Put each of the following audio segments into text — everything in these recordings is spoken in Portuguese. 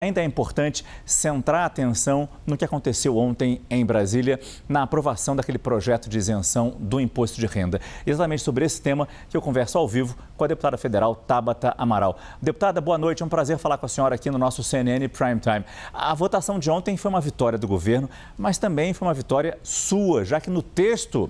Ainda é importante centrar a atenção no que aconteceu ontem em Brasília, na aprovação daquele projeto de isenção do imposto de renda. Exatamente sobre esse tema que eu converso ao vivo com a deputada federal Tabata Amaral. Deputada, boa noite, é um prazer falar com a senhora aqui no nosso CNN Prime Time. A votação de ontem foi uma vitória do governo, mas também foi uma vitória sua, já que no texto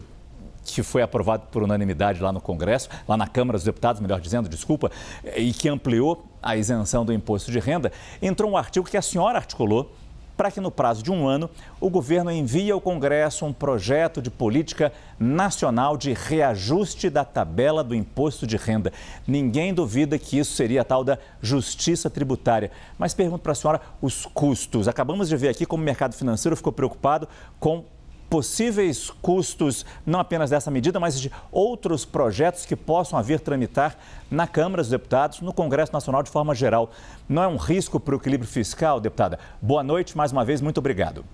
que foi aprovado por unanimidade lá no Congresso, lá na Câmara dos Deputados, melhor dizendo, desculpa, e que ampliou a isenção do imposto de renda, entrou um artigo que a senhora articulou para que no prazo de um ano o governo envie ao Congresso um projeto de política nacional de reajuste da tabela do imposto de renda. Ninguém duvida que isso seria a tal da justiça tributária. Mas pergunto para a senhora os custos. Acabamos de ver aqui como o mercado financeiro ficou preocupado com possíveis custos, não apenas dessa medida, mas de outros projetos que possam vir tramitar na Câmara dos Deputados, no Congresso Nacional de forma geral. Não é um risco para o equilíbrio fiscal, deputada? Boa noite, mais uma vez, muito obrigado.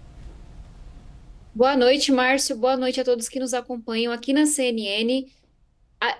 Boa noite, Márcio. Boa noite a todos que nos acompanham aqui na CNN.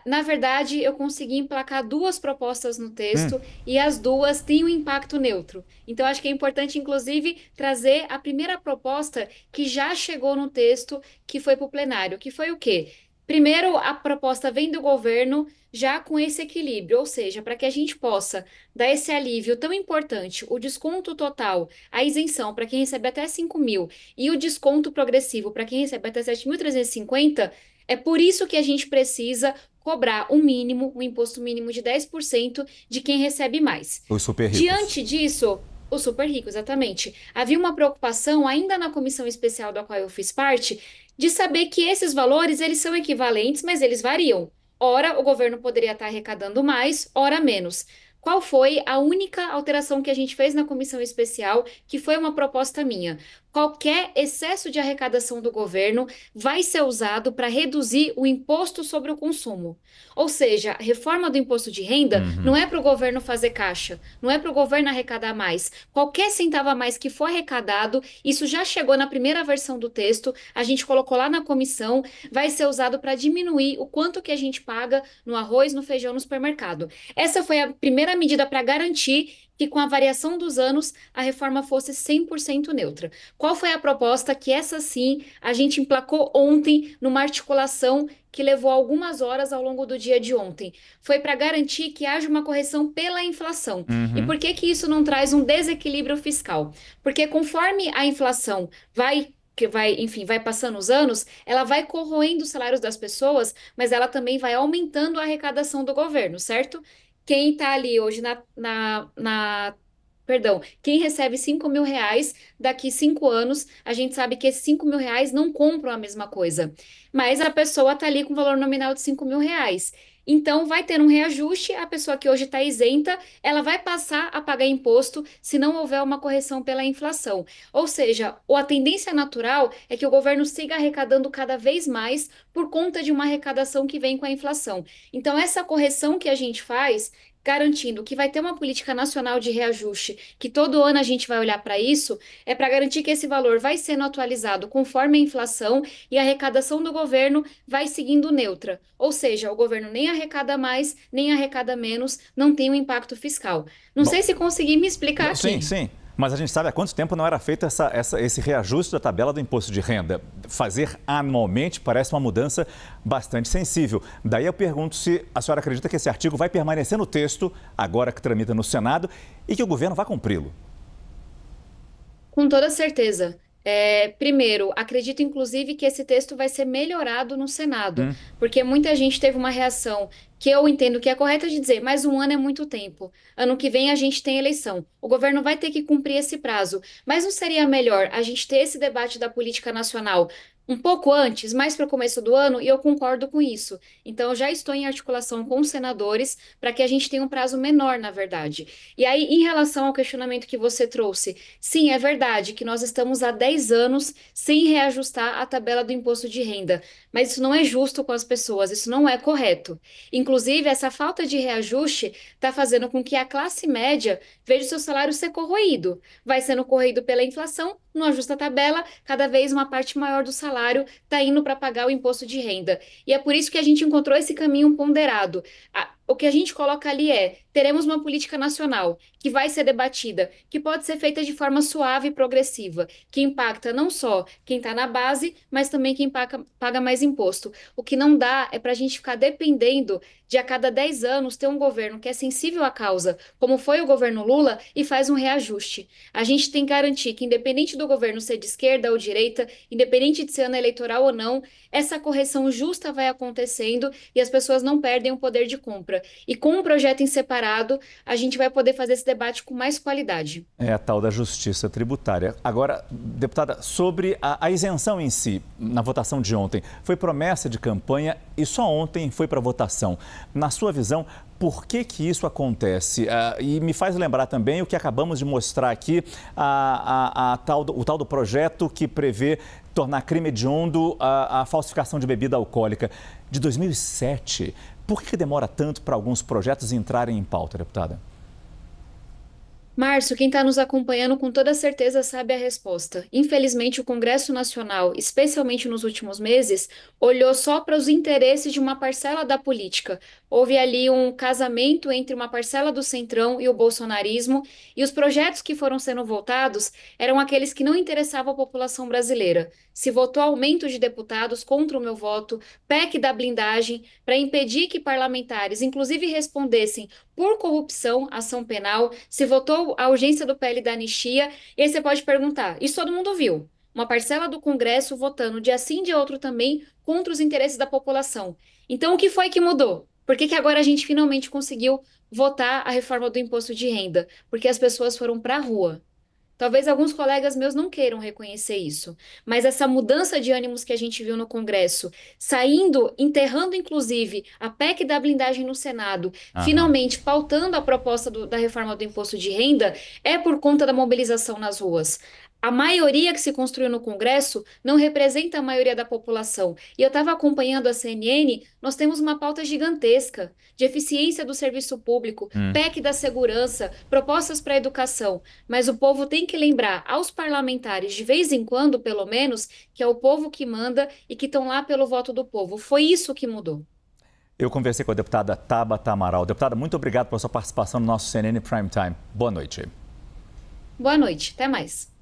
Na verdade, eu consegui emplacar duas propostas no texto e as duas têm um impacto neutro. Então, acho que é importante, inclusive, trazer a primeira proposta que já chegou no texto, que foi para o plenário, que foi o quê? Primeiro, a proposta vem do governo já com esse equilíbrio, ou seja, para que a gente possa dar esse alívio tão importante, o desconto total, a isenção para quem recebe até 5 mil e o desconto progressivo para quem recebe até 7.350, é por isso que a gente precisa cobrar o mínimo, o imposto mínimo de 10% de quem recebe mais. Os super ricos. Diante disso, o super rico, exatamente. Havia uma preocupação, ainda na comissão especial da qual eu fiz parte, de saber que esses valores, eles são equivalentes, mas eles variam. Ora, o governo poderia estar arrecadando mais, ora menos. Qual foi a única alteração que a gente fez na comissão especial, que foi uma proposta minha? Qualquer excesso de arrecadação do governo vai ser usado para reduzir o imposto sobre o consumo. Ou seja, a reforma do imposto de renda não é para o governo fazer caixa, não é para o governo arrecadar mais. Qualquer centavo a mais que for arrecadado, isso já chegou na primeira versão do texto, a gente colocou lá na comissão, vai ser usado para diminuir o quanto que a gente paga no arroz, no feijão, no supermercado. Essa foi a primeira medida para garantir que com a variação dos anos a reforma fosse 100% neutra. Qual foi a proposta que essa sim a gente emplacou ontem numa articulação que levou algumas horas ao longo do dia de ontem? Foi para garantir que haja uma correção pela inflação. E por que que isso não traz um desequilíbrio fiscal? Porque conforme a inflação enfim, vai passando os anos, ela vai corroendo os salários das pessoas, mas ela também vai aumentando a arrecadação do governo, certo? Quem está ali hoje perdão, quem recebe 5 mil reais, daqui 5 anos, a gente sabe que esses 5 mil reais não compram a mesma coisa. Mas a pessoa está ali com o valor nominal de 5 mil reais. Então, vai ter um reajuste, a pessoa que hoje está isenta, ela vai passar a pagar imposto se não houver uma correção pela inflação. Ou seja, a tendência natural é que o governo siga arrecadando cada vez mais por conta de uma arrecadação que vem com a inflação. Então, essa correção que a gente faz, garantindo que vai ter uma política nacional de reajuste, que todo ano a gente vai olhar para isso, é para garantir que esse valor vai sendo atualizado conforme a inflação e a arrecadação do governo vai seguindo neutra. Ou seja, o governo nem arrecada mais, nem arrecada menos, não tem um impacto fiscal. Não sei Bom, se consegui me explicar sim, aqui. sim. Mas a gente sabe há quanto tempo não era feito esse reajuste da tabela do imposto de renda. Fazer anualmente parece uma mudança bastante sensível. Daí eu pergunto se a senhora acredita que esse artigo vai permanecer no texto, agora que tramita no Senado, e que o governo vai cumpri-lo. Com toda certeza. Primeiro, acredito inclusive que esse texto vai ser melhorado no Senado, porque muita gente teve uma reação que eu entendo que é correta de dizer, mas um ano é muito tempo. Ano que vem a gente tem eleição. O governo vai ter que cumprir esse prazo. Mas não seria melhor a gente ter esse debate da política nacional um pouco antes, mais para o começo do ano? E eu concordo com isso. Então, eu já estou em articulação com os senadores para que a gente tenha um prazo menor, na verdade. E aí, em relação ao questionamento que você trouxe, sim, é verdade que nós estamos há 10 anos sem reajustar a tabela do imposto de renda, mas isso não é justo com as pessoas, isso não é correto. Inclusive, essa falta de reajuste está fazendo com que a classe média veja o seu salário ser corroído. Vai sendo corroído pela inflação, não ajusta a tabela, cada vez uma parte maior do salário está indo para pagar o imposto de renda. E é por isso que a gente encontrou esse caminho ponderado. O que a gente coloca ali é: teremos uma política nacional que vai ser debatida, que pode ser feita de forma suave e progressiva, que impacta não só quem está na base, mas também quem paga mais imposto. O que não dá é para a gente ficar dependendo de a cada 10 anos ter um governo que é sensível à causa, como foi o governo Lula, e faz um reajuste. A gente tem que garantir que, independente do governo ser de esquerda ou direita, independente de ser ano eleitoral ou não, essa correção justa vai acontecendo e as pessoas não perdem o poder de compra. E com um projeto em separado, a gente vai poder fazer esse debate com mais qualidade. É a tal da justiça tributária. Agora, deputada, sobre a isenção em si, na votação de ontem, foi promessa de campanha e só ontem foi para votação. Na sua visão, por que isso acontece? E me faz lembrar também o que acabamos de mostrar aqui, o tal do projeto que prevê tornar crime hediondo a falsificação de bebida alcoólica de 2007. Por que demora tanto para alguns projetos entrarem em pauta, deputada? Márcio, quem está nos acompanhando com toda certeza sabe a resposta. Infelizmente, o Congresso Nacional, especialmente nos últimos meses, olhou só para os interesses de uma parcela da política. Houve ali um casamento entre uma parcela do Centrão e o bolsonarismo, e os projetos que foram sendo votados eram aqueles que não interessavam a população brasileira. Se votou aumento de deputados contra o meu voto, PEC da blindagem, para impedir que parlamentares, inclusive, respondessem por corrupção, ação penal, se votou a urgência do PL da anistia, e aí você pode perguntar, isso todo mundo viu. Uma parcela do Congresso votando de assim de outro também contra os interesses da população. Então, o que foi que mudou? Por que agora a gente finalmente conseguiu votar a reforma do imposto de renda? Porque as pessoas foram para a rua. Talvez alguns colegas meus não queiram reconhecer isso, mas essa mudança de ânimos que a gente viu no Congresso, saindo, enterrando inclusive a PEC da blindagem no Senado, Aham. finalmente pautando a proposta da reforma do imposto de renda, é por conta da mobilização nas ruas. A maioria que se construiu no Congresso não representa a maioria da população. E eu estava acompanhando a CNN, nós temos uma pauta gigantesca de eficiência do serviço público, PEC da segurança, propostas para a educação. Mas o povo tem que lembrar aos parlamentares, de vez em quando, pelo menos, que é o povo que manda e que estão lá pelo voto do povo. Foi isso que mudou. Eu conversei com a deputada Tabata Amaral. Deputada, muito obrigado pela sua participação no nosso CNN Prime Time. Boa noite. Boa noite, até mais.